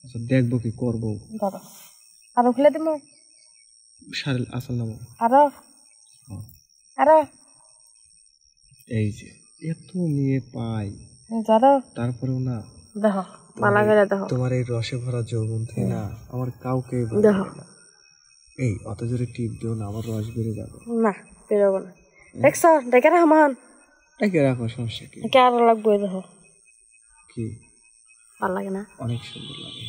আচ্ছা দেখবো কি করবো দাদা আরো খুলে দিব শারিল আসল নাম আরো আরো এই যে এত মেয়ে পাই দাদা তারপরেও না দেখো ভালো করে দেখো তোমার এই রসে ভরা যৌবন থেকে না আমার কাউকে দেখো এই অত জোরে টিপ দিও না আমার রস বেড়ে যাবে না বেরোবো না দেখছ দেখে রাখো মান একে রাখো সমস্যা কি কে আর লাগবে দেখো কি ভালো লাগে না অনেক সুন্দর লাগে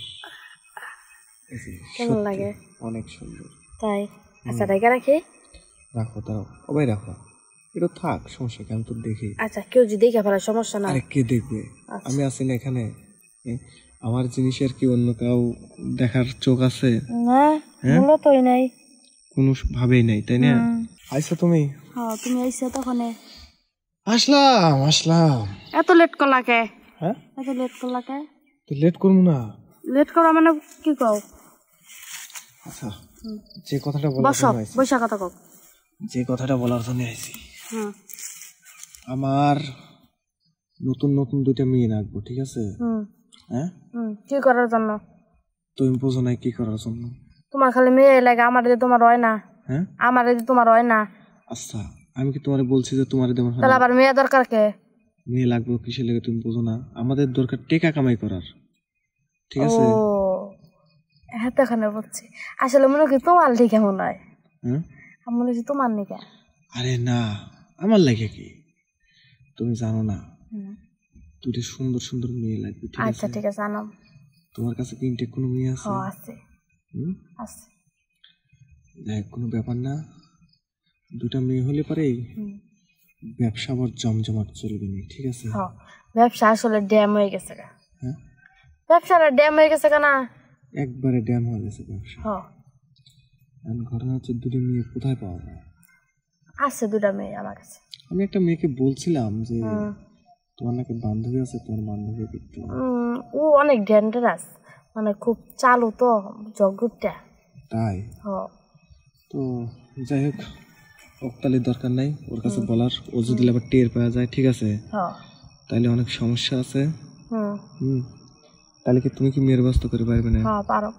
কেমন লাগে অনেক সুন্দর তাই আচ্ছা দেখে রাখি রাখো দাও ওবাই রাখো এটা থাক সমস্যা কি আমি তো দেখি আচ্ছা কেউ যদি দেখে ফেলে সমস্যা না আরে কে দেখবে আমি আছি না এখানে আমার জিনিসের কি অন্য কাউ দেখার চোখ আছে না বলো তোই নাই কোনো ভাবেই নাই তাই না আইছো তুমি হ্যাঁ তুমি আইছো তখন আসলাম এত লেট করলা কে হ্যাঁ এত লেট করলা কে তো লেট করবো না লেট করা মানে কি কও আচ্ছা যে কথাটা বলার বসো জন্য আইছি বৈশা কথা কও যে কথাটা বলার জন্য আইছি হুম আমার নতুন নতুন দুইটা মেয়ে রাখবো ঠিক আছে হ্যাঁ কি করার জন্য তুমি বোঝো না কি করার জন্য তোমার খালি মেয়ে লাগে আমার যে তোমার হয় না হ্যাঁ আমার যে তোমার হয় না আচ্ছা আমি কি তোমারে বলছি যে তোমারে দেবো তাহলে আবার মেয়ে দরকার কে মেয়ে লাগবে কিসের লাগে তুমি বোঝো না আমাদের দরকার টেকা কামাই করার ঠিক আছে ও হ্যাঁ তখন বলছি আসলে মনে কি তোমার লিখে মনে হয় হ্যাঁ আমি মনে হচ্ছে তোমার লিখে আরে না আমার লাগে কি তুমি জানো না দুটো সুন্দর সুন্দর মেয়ে লাগবে ঠিক আছে আচ্ছা ঠিক আছে আনাম তোমার কাছে কি ইনটেক কোনো মেয়ে আছে হ্যাঁ আছে আছে দেখ কোনো ব্যাপার না দুটা মেয়ে হলে পরেই ব্যবসা আবার জমজমাট চলবে না ঠিক আছে হ্যাঁ ব্যবসা আসলে ড্যাম হয়ে গেছে গা হ্যাঁ ব্যবসাটা ড্যাম হয়ে গেছে না একবারে ড্যাম হয়ে গেছে ব্যবসা হ্যাঁ এখন ঘটনা হচ্ছে দুটো মেয়ে কোথায় পাওয়া যায় আছে দুটা মেয়ে আমার কাছে আমি একটা মেয়েকে বলছিলাম যে তোমার নাকি বান্ধবী আছে তোমার বান্ধবী দেখতে ও অনেক ডেঞ্জারাস মানে খুব চালু তো জগৎটা তাই হ্যাঁ তো যাই হোক অক্তালির দরকার নাই ওর কাছে বলার ও যদি আবার টের পাওয়া যায় ঠিক আছে তাহলে অনেক সমস্যা আছে তাহলে কি তুমি কি মেয়ের ব্যস্ত করে পারবে না হ্যাঁ পারো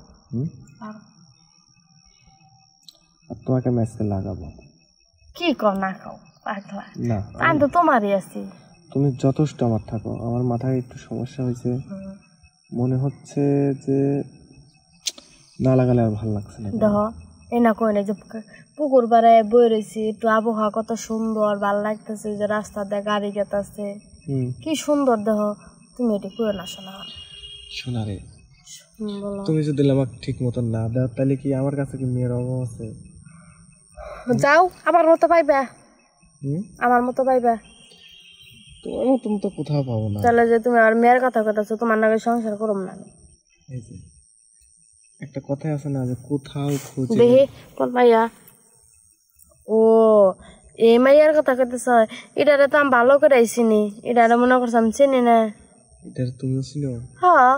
আর তোমাকে ম্যাচকে লাগাবো কি কর না খাও পাগলা না আমি তো তোমারই আছি তুমি যথেষ্ট আমার থাকো আমার মাথায় একটু সমস্যা হয়েছে মনে হচ্ছে যে না লাগালে আর ভালো লাগছে না দেখো এই না কই না যে পুকুর পাড়ে বই রয়েছি একটু আবহাওয়া কত সুন্দর ভাল লাগতেছে যে রাস্তা দিয়ে গাড়ি গেতাছে কি সুন্দর দেখো তুমি এটি করে না শোনা শোনা রে তুমি যদি আমাকে ঠিক মতন না দাও তাহলে কি আমার কাছে কি মেয়ের অভাব আছে যাও আমার মতো পাইবা আমার মতো পাইবা তোমার মতন তো কোথাও পাবো না তাহলে যে তুমি আর মেয়ের কথা কথাছো তোমার নাকি সংসার করব না এই যে একটা কথাই আছে না যে কোথাও খুঁজে দেখি কোন মাইয়া ও এই মাইয়ার কথা কইতেছ এটারে তো আমি ভালো করে চিনি এটারে মনে করছ আমি চিনি না এটা তুমিও ছিল হ্যাঁ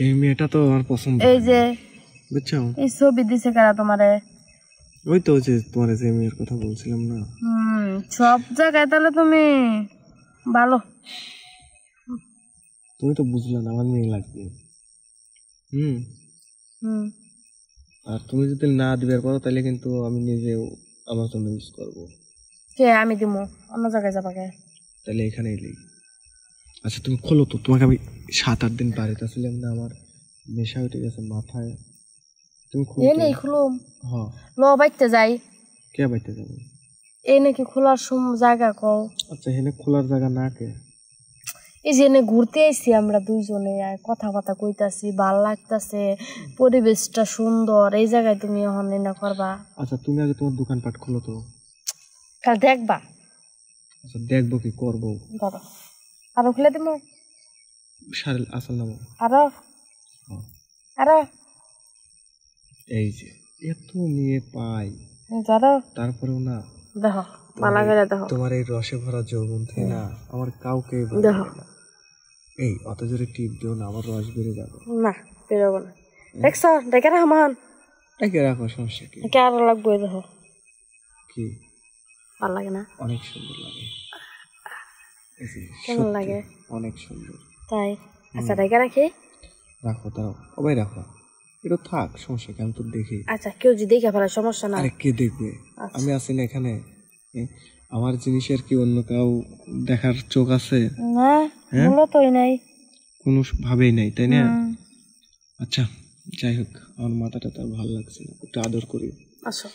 এই মেয়েটা তো আমার পছন্দ এই যে বুঝছো এই ছবি দিছে কারা তোমারে ওই তো যে তোমার যে মেয়ের কথা বলছিলাম না সব জায়গায় তাহলে তুমি ভালো তুমি তো বুঝলে না আমার মেয়ে লাগবে আর তুমি যদি না দিবার পারো তাহলে কিন্তু আমি নিজেও আমার জন্য ইউজ করবো কে আমি দিমু অন্য জায়গায় যাবা কে তাহলে এখানে এলি আচ্ছা তুমি খোলো তো তোমাকে আমি 7-8 দিন বাড়িতে আসলাম না আমার নেশা উঠে গেছে মাথায় তুমি খোলো এই খুলুম হ্যাঁ ল বাইতে যাই কে বাইতে যাবে এই নাকি খোলার জায়গা কও আচ্ছা এখানে খোলার জায়গা না কে এই যে এনে ঘুরতে আইছি আমরা দুইজনে কথা কইতাছি ভাল লাগতাছে পরিবেশটা সুন্দর এই জায়গায় তুমি এখন না করবা আচ্ছা তুমি আগে তোমার দোকানপাট খোলো তো কাল দেখবা আচ্ছা দেখবো কি করবো দাদা আরো খুলে দিব শারিল আসল নাম আরো এই যে এত মেয়ে পাই দাদা তারপরেও না দেখো ভালো করে দেখো তোমার এই রসে ভরা যৌবন থেকে না আমার কাউকে দেখো এই অত জোরে টিপ দিও না আমার রস বেড়ে যাবে না বেরোবো না দেখছ দেখে রাখো মান একে রাখো সমস্যা কি কে আর লাগবে দেখো কি ভালো লাগে না অনেক সুন্দর লাগে কেমন লাগে অনেক সুন্দর তাই আচ্ছা দেখে রাখি রাখো তারাও সবাই রাখো, এটা থাক, সমস্যা কি, আমি তো দেখি। আচ্ছা কেউ যদি দেখে ফেলে সমস্যা না। আরে কে দেখবে, আচ্ছা। আমি আছি না এখানে। আমার জিনিসের কি অন্য কেউ দেখার চোখ আছে? না মূলতই নাই, কোনো ভাবেই নাই, তাই না? হুম। আচ্ছা যাই হোক, আমার মাথাটা তো আর ভালো লাগছে না, একটু আদর করি। আসো।